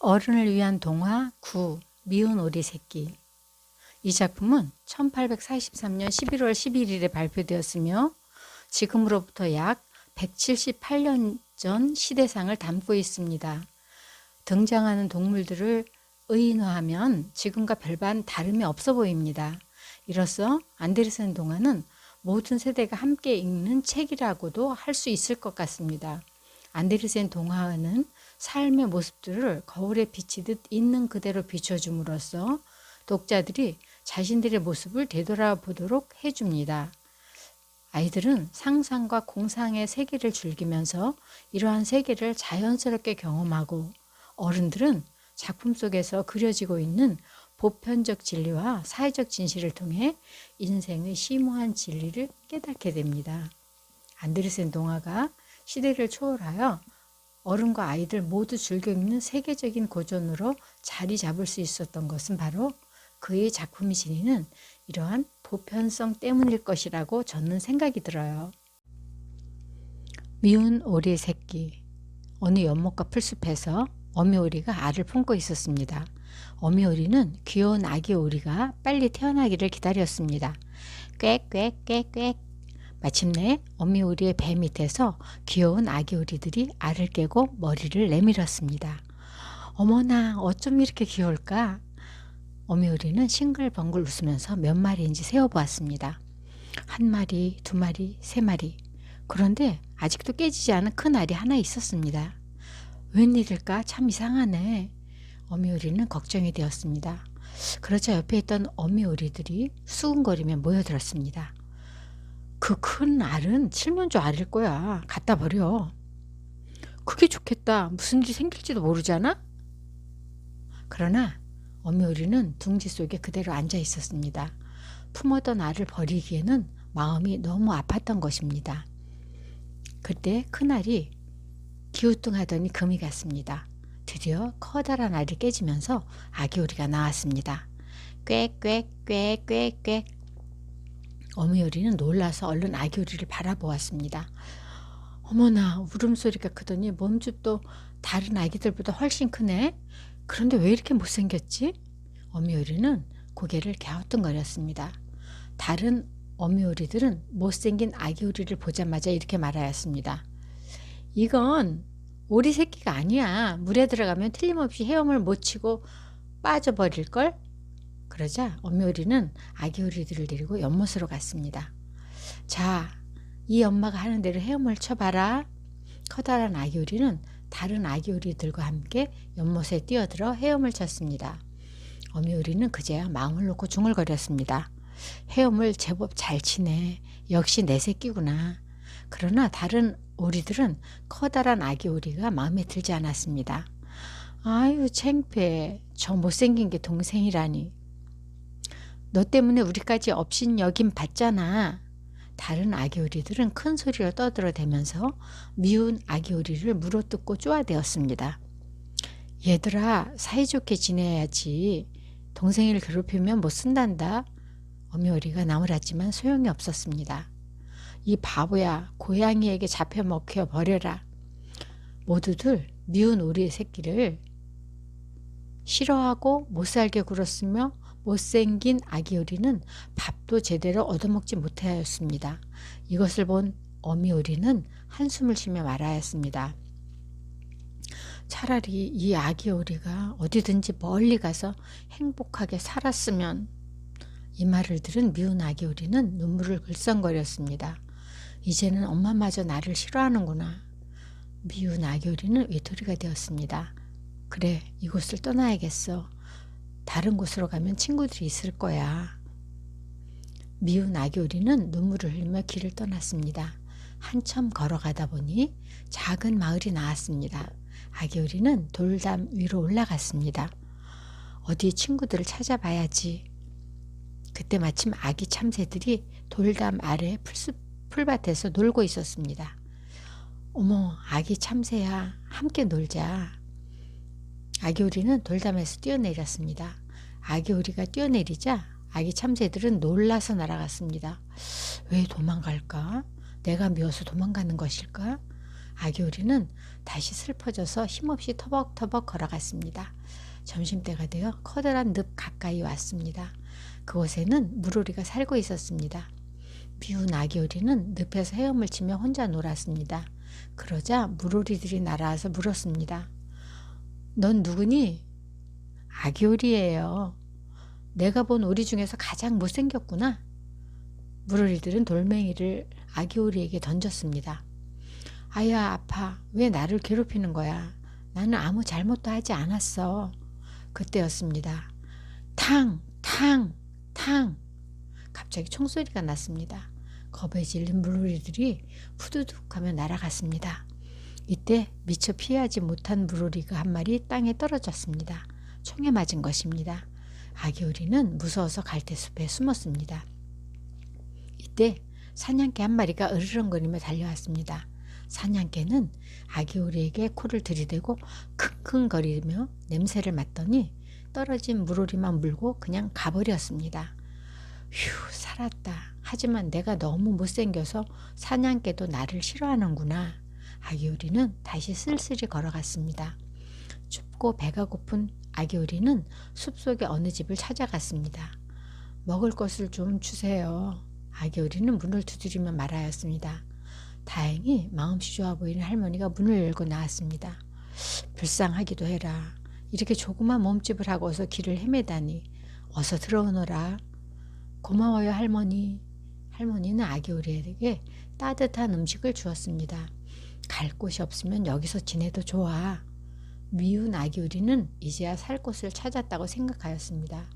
어른을 위한 동화 9. 미운 오리 새끼. 이 작품은 1843년 11월 11일에 발표되었으며 지금으로부터 약 178년 전 시대상을 담고 있습니다. 등장하는 동물들을 의인화하면 지금과 별반 다름이 없어 보입니다. 이로써 안데르센 동화는 모든 세대가 함께 읽는 책이라고도 할 수 있을 것 같습니다. 안데르센 동화는 삶의 모습들을 거울에 비치듯 있는 그대로 비춰줌으로써 독자들이 자신들의 모습을 되돌아보도록 해줍니다. 아이들은 상상과 공상의 세계를 즐기면서 이러한 세계를 자연스럽게 경험하고, 어른들은 작품 속에서 그려지고 있는 보편적 진리와 사회적 진실을 통해 인생의 심오한 진리를 깨닫게 됩니다. 안데르센 동화가 시대를 초월하여 어른과 아이들 모두 즐겨 읽는 세계적인 고전으로 자리 잡을 수 있었던 것은 바로 그의 작품이 지니는 이러한 보편성 때문일 것이라고 저는 생각이 들어요. 미운 오리 새끼. 어느 연못가 풀숲에서 어미오리가 알을 품고 있었습니다. 어미오리는 귀여운 아기 오리가 빨리 태어나기를 기다렸습니다. 꽥꽥꽥꽥. 마침내 어미오리의 배 밑에서 귀여운 아기 오리들이 알을 깨고 머리를 내밀었습니다. 어머나, 어쩜 이렇게 귀여울까? 어미오리는 싱글벙글 웃으면서 몇 마리인지 세어보았습니다. 한 마리, 두 마리, 세 마리. 그런데 아직도 깨지지 않은 큰 알이 하나 있었습니다. 웬일일까? 참 이상하네. 어미오리는 걱정이 되었습니다. 그러자 옆에 있던 어미오리들이 수군거리며 모여들었습니다. 그 큰 알은 칠면조 알일 거야. 갖다 버려. 그게 좋겠다. 무슨 일이 생길지도 모르잖아? 그러나 어미오리는 둥지 속에 그대로 앉아 있었습니다. 품었던 알을 버리기에는 마음이 너무 아팠던 것입니다. 그때 큰 알이 기우뚱하더니 금이 갔습니다. 드디어 커다란 알이 깨지면서 아기 오리가 나왔습니다. 꽥꽥꽥꽥꽥. 어미오리는 놀라서 얼른 아기 오리를 바라보았습니다. 어머나, 울음소리가 크더니 몸집도 다른 아기들보다 훨씬 크네. 그런데 왜 이렇게 못생겼지? 어미오리는 고개를 갸우뚱거렸습니다. 다른 어미오리들은 못생긴 아기 오리를 보자마자 이렇게 말하였습니다. 이건 오리 새끼가 아니야. 물에 들어가면 틀림없이 헤엄을 못 치고 빠져버릴걸? 그러자 어미오리는 아기 오리들을 데리고 연못으로 갔습니다. 자, 이 엄마가 하는 대로 헤엄을 쳐봐라. 커다란 아기 오리는 다른 아기 오리들과 함께 연못에 뛰어들어 헤엄을 쳤습니다. 어미오리는 그제야 마음을 놓고 중얼거렸습니다. 헤엄을 제법 잘 치네. 역시 내 새끼구나. 그러나 다른 오리들은 커다란 아기 오리가 마음에 들지 않았습니다. 아유, 창피해. 저 못생긴 게 동생이라니. 너 때문에 우리까지 업신여김 받잖아. 다른 아기 오리들은 큰 소리로 떠들어대면서 미운 아기 오리를 물어뜯고 쪼아대었습니다. 얘들아, 사이좋게 지내야지. 동생이를 괴롭히면 못 쓴단다. 어미오리가 나무랐지만 소용이 없었습니다. 이 바보야, 고양이에게 잡혀 먹혀 버려라. 모두들 미운 오리 새끼를 싫어하고 못살게 굴었으며 못생긴 아기 오리는 밥도 제대로 얻어먹지 못하였습니다. 이것을 본 어미오리는 한숨을 쉬며 말하였습니다. 차라리 이 아기 오리가 어디든지 멀리 가서 행복하게 살았으면. 이 말을 들은 미운 아기 오리는 눈물을 글썽거렸습니다. 이제는 엄마마저 나를 싫어하는구나. 미운 아기 오리는 외톨이가 되었습니다. 그래, 이곳을 떠나야겠어. 다른 곳으로 가면 친구들이 있을 거야. 미운 아기 오리는 눈물을 흘리며 길을 떠났습니다. 한참 걸어가다 보니 작은 마을이 나왔습니다. 아기 오리는 돌담 위로 올라갔습니다. 어디 친구들을 찾아봐야지. 그때 마침 아기 참새들이 돌담 아래 풀밭에서 놀고 있었습니다. 어머, 아기 참새야, 함께 놀자. 아기 오리는 돌담에서 뛰어내렸습니다. 아기 오리가 뛰어내리자 아기 참새들은 놀라서 날아갔습니다. 왜 도망갈까? 내가 미워서 도망가는 것일까? 아기 오리는 다시 슬퍼져서 힘없이 터벅터벅 걸어갔습니다. 점심때가 되어 커다란 늪 가까이 왔습니다. 그곳에는 물오리가 살고 있었습니다. 미운 아기 오리는 늪에서 헤엄을 치며 혼자 놀았습니다. 그러자 물오리들이 날아와서 물었습니다. 넌 누구니? 아기 오리예요. 내가 본 오리 중에서 가장 못생겼구나. 물오리들은 돌멩이를 아기 오리에게 던졌습니다. 아야, 아파. 왜 나를 괴롭히는 거야? 나는 아무 잘못도 하지 않았어. 그때였습니다. 탕! 탕! 탕! 갑자기 총소리가 났습니다. 겁에 질린 물오리들이 푸두둑 하며 날아갔습니다. 이때 미처 피하지 못한 물오리가 한 마리 땅에 떨어졌습니다. 총에 맞은 것입니다. 아기 오리는 무서워서 갈대숲에 숨었습니다. 이때 사냥개 한 마리가 으르렁거리며 달려왔습니다. 사냥개는 아기 오리에게 코를 들이대고 킁킁거리며 냄새를 맡더니 떨어진 물오리만 물고 그냥 가버렸습니다. 휴, 살았다. 하지만 내가 너무 못생겨서 사냥개도 나를 싫어하는구나. 아기 오리는 다시 쓸쓸히 걸어갔습니다. 춥고 배가 고픈 아기 오리는 숲속의 어느 집을 찾아갔습니다. 먹을 것을 좀 주세요. 아기 오리는 문을 두드리며 말하였습니다. 다행히 마음씨 좋아 보이는 할머니가 문을 열고 나왔습니다. 불쌍하기도 해라. 이렇게 조그만 몸집을 하고서 길을 헤매다니. 어서 들어오너라. 고마워요, 할머니. 할머니는 아기 오리에게 따뜻한 음식을 주었습니다. 갈 곳이 없으면 여기서 지내도 좋아. 미운 아기 오리는 이제야 살 곳을 찾았다고 생각하였습니다.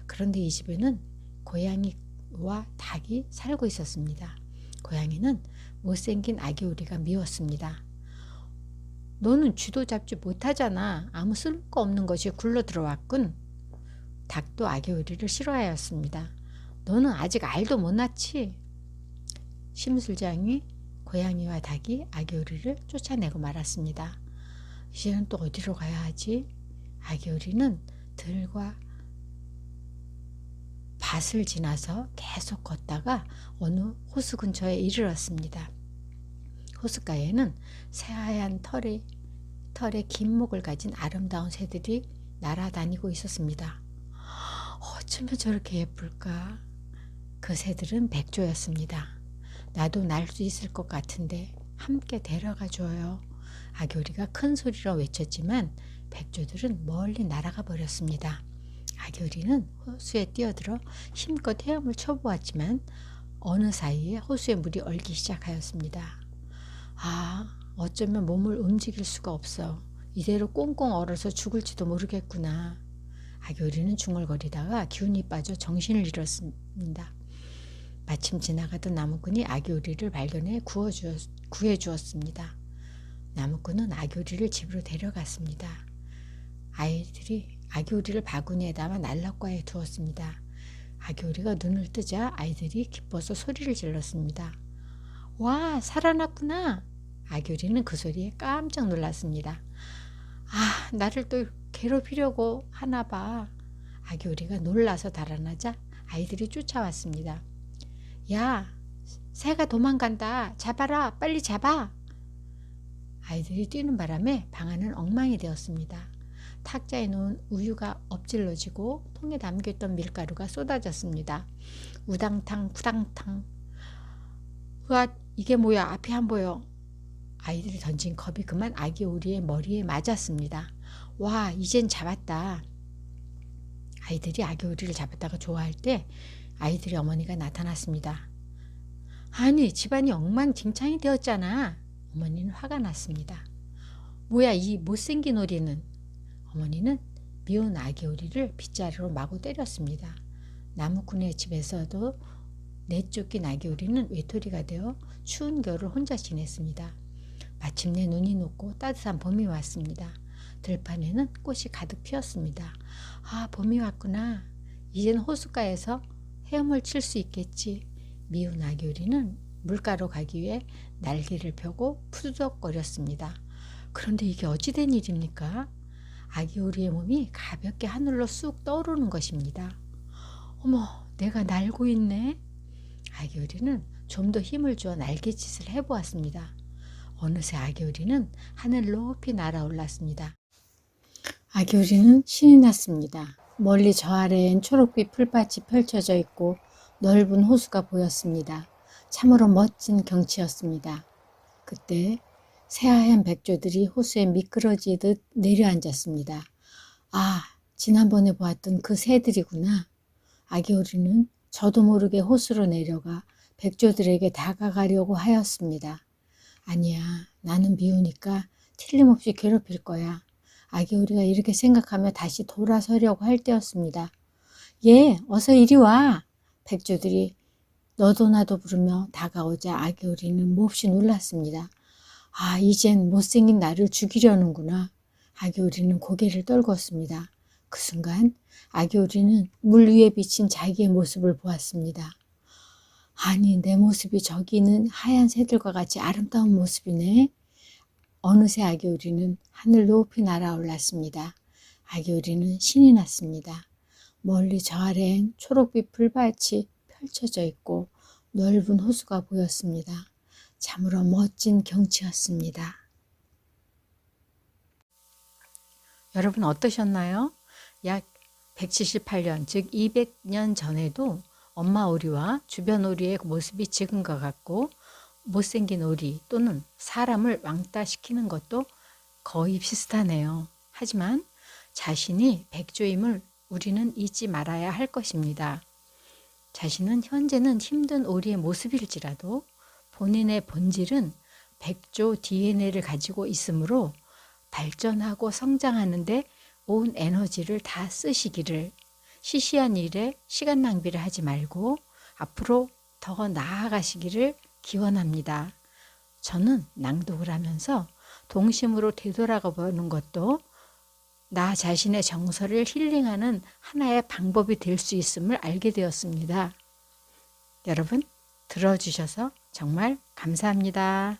그런데 이 집에는 고양이와 닭이 살고 있었습니다. 고양이는 못생긴 아기 오리가 미웠습니다. 너는 쥐도 잡지 못하잖아. 아무 쓸모 없는 것이 굴러 들어왔군. 닭도 아기 오리를 싫어하였습니다. 너는 아직 알도 못 낳지. 심술장이 고양이와 닭이 아기 오리를 쫓아내고 말았습니다. 이제는 또 어디로 가야 하지? 아기 오리는 들과 밭을 지나서 계속 걷다가 어느 호수 근처에 이르렀습니다. 호숫가에는 새하얀 털에 긴 목을 가진 아름다운 새들이 날아다니고 있었습니다. 어쩌면 저렇게 예쁠까? 그 새들은 백조였습니다. 나도 날 수 있을 것 같은데 함께 데려가 줘요. 아기 오리가 큰 소리로 외쳤지만 백조들은 멀리 날아가 버렸습니다. 아기 오리는 호수에 뛰어들어 힘껏 헤엄을 쳐보았지만 어느 사이에 호수의 물이 얼기 시작하였습니다. 어쩌면 몸을 움직일 수가 없어. 이대로 꽁꽁 얼어서 죽을지도 모르겠구나. 아기 오리는 중얼거리다가 기운이 빠져 정신을 잃었습니다. 마침 지나가던 나무꾼이 아기 오리를 발견해 구해주었습니다. 나무꾼은 아기 오리를 집으로 데려갔습니다. 아이들이 아기 오리를 바구니에 담아 난로가에 두었습니다. 아기 오리가 눈을 뜨자 아이들이 기뻐서 소리를 질렀습니다. 와, 살아났구나. 아기 오리는 그 소리에 깜짝 놀랐습니다. 나를 또 괴롭히려고 하나 봐. 아기 오리가 놀라서 달아나자 아이들이 쫓아왔습니다. 야, 새가 도망간다. 잡아라. 빨리 잡아. 아이들이 뛰는 바람에 방 안은 엉망이 되었습니다. 탁자에 놓은 우유가 엎질러지고 통에 담겨있던 밀가루가 쏟아졌습니다. 우당탕 부당탕. 으아, 이게 뭐야? 앞이 안 보여. 아이들이 던진 컵이 그만 아기 오리의 머리에 맞았습니다. 와, 이젠 잡았다. 아이들이 아기 오리를 잡았다가 좋아할 때 아이들의 어머니가 나타났습니다. 아니, 집안이 엉망진창이 되었잖아. 어머니는 화가 났습니다. 뭐야, 이 못생긴 오리는. 어머니는 미운 아기 오리를 빗자루로 마구 때렸습니다. 나무꾼의 집에서도 내쫓긴 아기 오리는 외톨이가 되어 추운 겨울을 혼자 지냈습니다. 마침내 눈이 녹고 따뜻한 봄이 왔습니다. 들판에는 꽃이 가득 피었습니다. 봄이 왔구나. 이젠 호숫가에서 헤엄을 칠 수 있겠지. 미운 아기 오리는 물가로 가기 위해 날개를 펴고 푸드덕거렸습니다. 그런데 이게 어찌 된 일입니까? 아기 오리의 몸이 가볍게 하늘로 쑥 떠오르는 것입니다. 어머, 내가 날고 있네. 아기 오리는 좀 더 힘을 주어 날갯짓을 해보았습니다. 어느새 아기오리는 하늘 높이 날아올랐습니다. 아기오리는 신이 났습니다. 멀리 저 아래엔 초록빛 풀밭이 펼쳐져 있고 넓은 호수가 보였습니다. 참으로 멋진 경치였습니다. 그때 새하얀 백조들이 호수에 미끄러지듯 내려앉았습니다. 아, 지난번에 보았던 그 새들이구나. 아기오리는 저도 모르게 호수로 내려가 백조들에게 다가가려고 하였습니다. 아니야, 나는 미우니까 틀림없이 괴롭힐 거야. 아기오리가 이렇게 생각하며 다시 돌아서려고 할 때였습니다. 예, 어서 이리 와. 백조들이 너도 나도 부르며 다가오자 아기오리는 몹시 놀랐습니다. 아, 이젠 못생긴 나를 죽이려는구나. 아기오리는 고개를 떨궜습니다. 그 순간 아기오리는 물 위에 비친 자기의 모습을 보았습니다. 아니, 내 모습이 저기 있는 하얀 새들과 같이 아름다운 모습이네. 어느새 아기오리는 하늘 높이 날아올랐습니다. 아기오리는 신이 났습니다. 멀리 저 아래엔 초록빛 풀밭이 펼쳐져 있고 넓은 호수가 보였습니다. 참으로 멋진 경치였습니다. 여러분 어떠셨나요? 약 178년, 즉 200년 전에도 엄마 오리와 주변 오리의 모습이 지금과 같고 못생긴 오리 또는 사람을 왕따시키는 것도 거의 비슷하네요. 하지만 자신이 백조임을 우리는 잊지 말아야 할 것입니다. 자신은 현재는 힘든 오리의 모습일지라도 본인의 본질은 백조 DNA를 가지고 있으므로 발전하고 성장하는데 온 에너지를 다 쓰시기를, 시시한 일에 시간 낭비를 하지 말고 앞으로 더 나아가시기를 기원합니다. 저는 낭독을 하면서 동심으로 되돌아가 보는 것도 나 자신의 정서를 힐링하는 하나의 방법이 될 수 있음을 알게 되었습니다. 여러분 들어주셔서 정말 감사합니다.